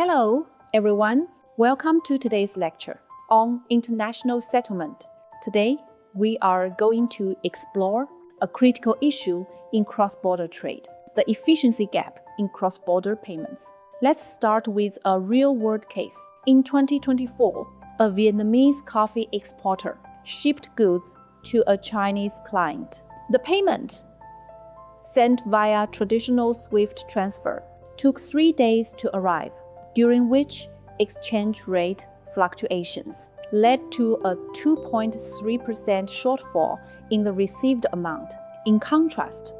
Hello, everyone. Welcome to today's lecture on international settlement. Today, we are going to explore a critical issue in cross-border trade, the efficiency gap in cross-border payments. Let's start with a real-world case. In 2024, a Vietnamese coffee exporter shipped goods to a Chinese client. The payment, sent via traditional SWIFT transfer, took 3 days to arrive, during which exchange rate fluctuations led to a 2.3% shortfall in the received amount. In contrast,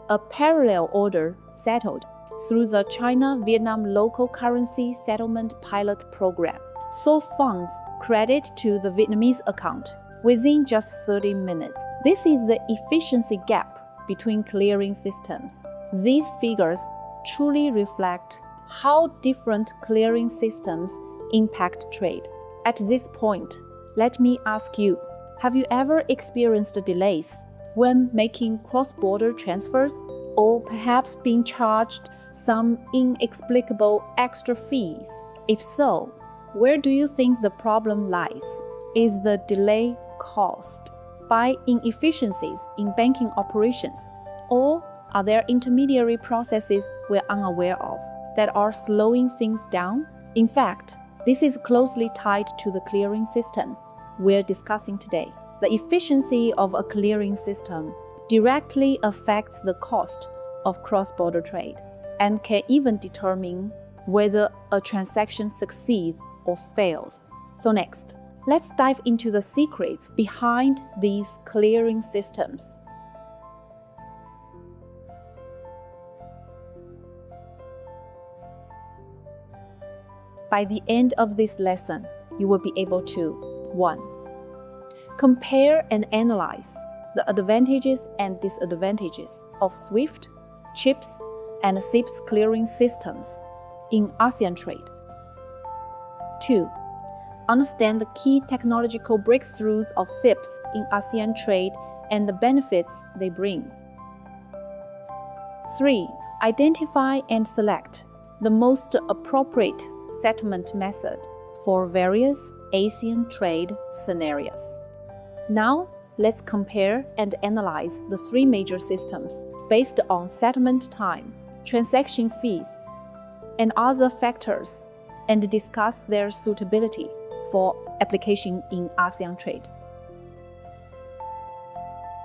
a parallel order settled through the China-Vietnam Local Currency Settlement Pilot Program saw funds credit to the Vietnamese account within just 30 minutes. This is the efficiency gap between clearing systems. These figures truly reflect how different clearing systems impact trade. At this point, let me ask you, have you ever experienced delays when making cross-border transfers, or perhaps being charged some inexplicable extra fees? If so, where do you think the problem lies? Is the delay caused by inefficiencies in banking operations, or are there intermediary processes we're unaware of that are slowing things down? In fact, this is closely tied to the clearing systems we're discussing today. The efficiency of a clearing system directly affects the cost of cross-border trade and can even determine whether a transaction succeeds or fails. So next, let's dive into the secrets behind these clearing systems. By the end of this lesson, you will be able to 1. Compare and analyze the advantages and disadvantages of SWIFT, CHIPS, and CIPS clearing systems in ASEAN trade. 2. Understand the key technological breakthroughs of CIPS in ASEAN trade and the benefits they bring. 3. Identify and select the most appropriate settlement method for various ASEAN trade scenarios. Now, let's compare and analyze the 3 major systems based on settlement time, transaction fees, and other factors, and discuss their suitability for application in ASEAN trade.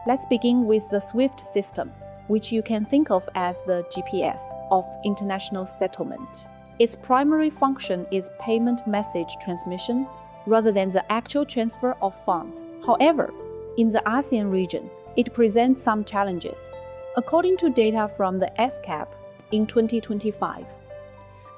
Let's begin with the SWIFT system, which you can think of as the GPS of international settlement. Its primary function is payment message transmission rather than the actual transfer of funds. However, in the ASEAN region, it presents some challenges. According to data from the SCAP in 2025,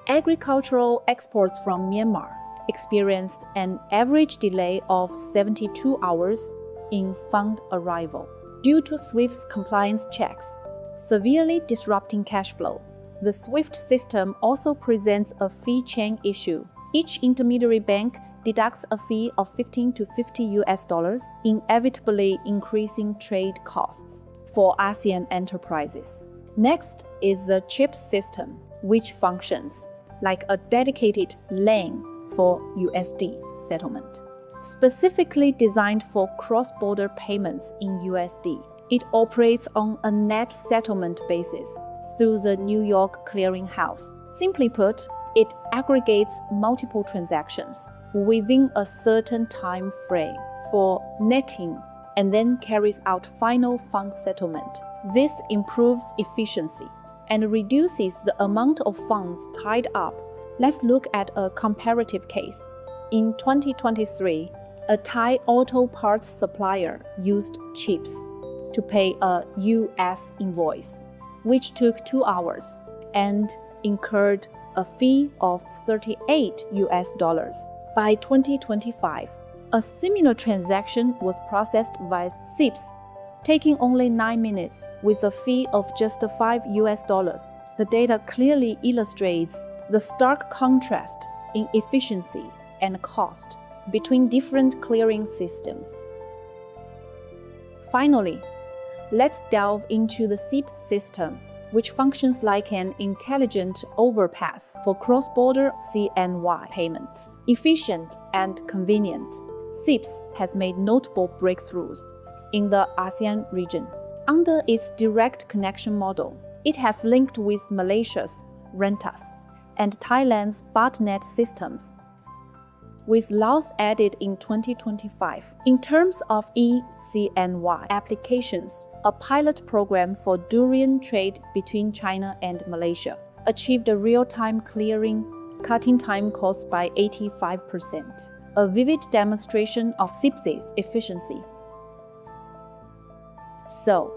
agricultural exports from Myanmar experienced an average delay of 72 hours in fund arrival due to SWIFT's compliance checks, severely disrupting cash flow. The SWIFT system also presents a fee chain issue. Each intermediary bank deducts a fee of $15 to $50, inevitably increasing trade costs for ASEAN enterprises. Next is the CHIPS system, which functions like a dedicated lane for USD settlement. Specifically designed for cross-border payments in USD, it operates on a net settlement basis through the New York Clearing House. Simply put, it aggregates multiple transactions within a certain time frame for netting and then carries out final fund settlement. This improves efficiency and reduces the amount of funds tied up. Let's look at a comparative case. In 2023, a Thai auto parts supplier used CHIPS to pay a US invoice, which took 2 hours and incurred a fee of $38. By 2025, a similar transaction was processed by CIPS, taking only 9 minutes with a fee of just $5. The data clearly illustrates the stark contrast in efficiency and cost between different clearing systems. Finally, let's delve into the CIPS system, which functions like an intelligent overpass for cross-border CNY payments. Efficient and convenient, CIPS has made notable breakthroughs in the ASEAN region. Under its direct connection model, it has linked with Malaysia's Rentas and Thailand's BahtNet systems, with Laos added in 2025. In terms of eCNY applications, a pilot program for durian trade between China and Malaysia achieved a real-time clearing, cutting time costs by 85%, a vivid demonstration of CIPS's efficiency. So,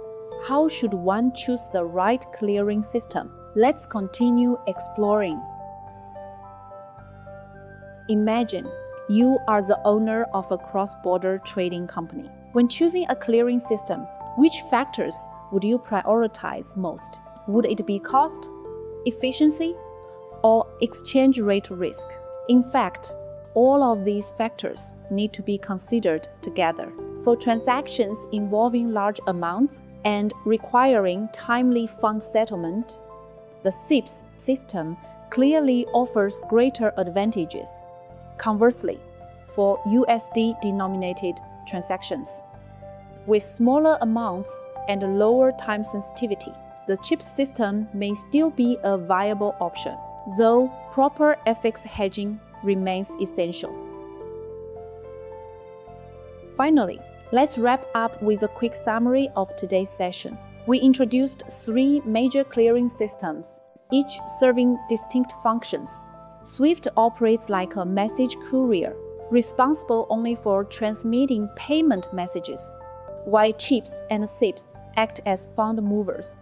how should one choose the right clearing system? Let's continue exploring. Imagine you are the owner of a cross-border trading company. When choosing a clearing system, which factors would you prioritize most? Would it be cost, efficiency, or exchange rate risk? In fact, all of these factors need to be considered together. For transactions involving large amounts and requiring timely fund settlement, the CIPS system clearly offers greater advantages. Conversely, for USD-denominated transactions, with smaller amounts and lower time sensitivity, the CIPS system may still be a viable option, though proper FX hedging remains essential. Finally, let's wrap up with a quick summary of today's session. We introduced 3 major clearing systems, each serving distinct functions. SWIFT operates like a message courier, responsible only for transmitting payment messages, while CIPS and CIPS act as fund movers,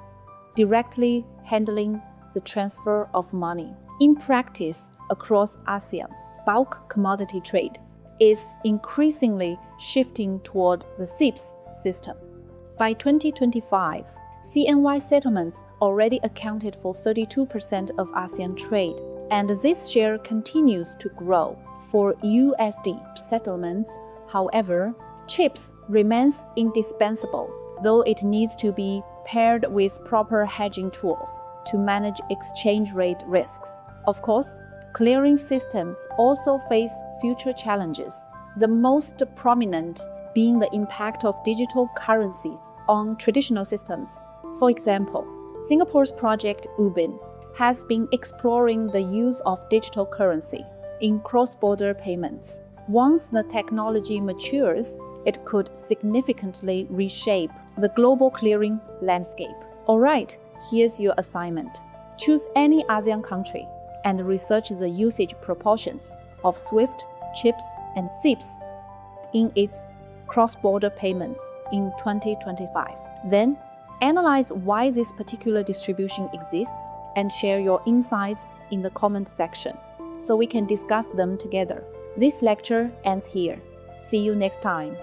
directly handling the transfer of money. In practice, across ASEAN, bulk commodity trade is increasingly shifting toward the CIPS system. By 2025, CNY settlements already accounted for 32% of ASEAN trade, and this share continues to grow. For USD settlements, however, CIPS remains indispensable, though it needs to be paired with proper hedging tools to manage exchange rate risks. Of course, clearing systems also face future challenges, the most prominent being the impact of digital currencies on traditional systems. For example, Singapore's project Ubin has been exploring the use of digital currency in cross-border payments. Once the technology matures, it could significantly reshape the global clearing landscape. Alright, here's your assignment. Choose any ASEAN country and research the usage proportions of SWIFT, CIPS, and CIPS in its cross-border payments in 2025. Then, analyze why this particular distribution exists and share your insights in the comment section so we can discuss them together. This lecture ends here. See you next time.